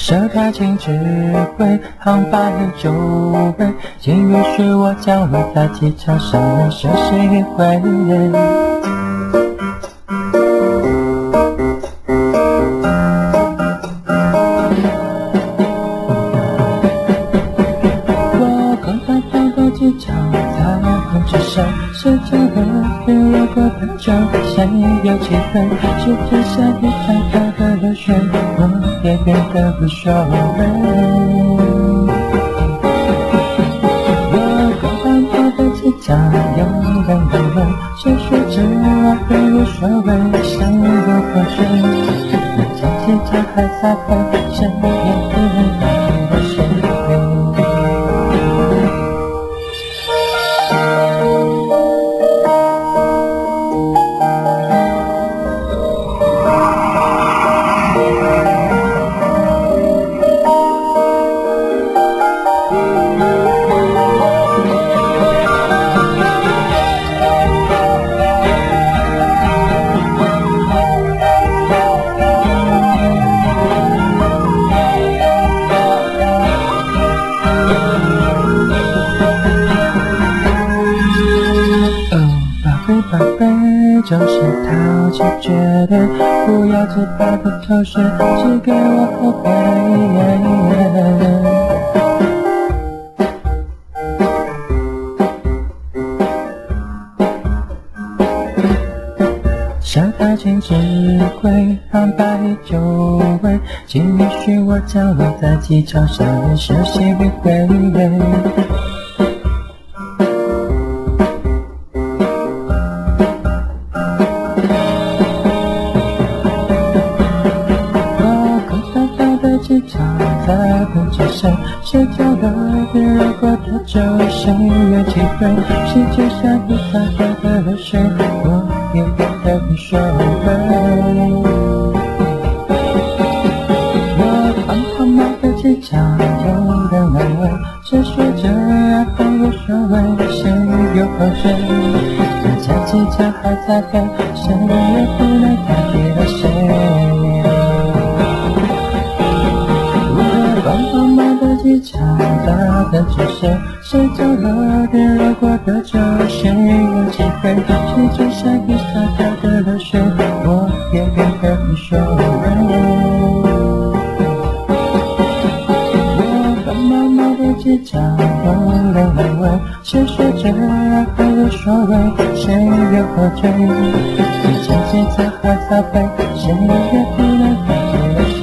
手抓紧指挥，航把你周围，请允许我降落在机场上面休息一会。我刚刚到的机场，在红纸上写着了日落过的酒，像有气氛，世界像一滩滩的流水，我也变得无所谓。我刚刚到的机场，有人问我，谁说这爱会无所谓，像有河水，那将机场还在飞，谁也不能带我谁。宝贝，就是淘气绝对，不要自拍的头饰，只给我后背。手抓紧指挥，航把你周围，请允许我降落在机场上面休息一会。机场在红纸上写着了日落过的酒，像有气氛，世界像一滩滩的流水，我也变得无所谓。我刚好买的机场，有人来问，谁说这爱很无所谓，谁又后悔？人家机场还在飞，谁也不能代替了谁。机场大的只是谁走了日落过的酒，谁有机会，世界像一滩滩的流水，我也变得无所谓。我刚妈妈的机场，有人来问，谁说这爱很无所谓，谁又后退？人家机场还在飞，谁也不能代替了谁。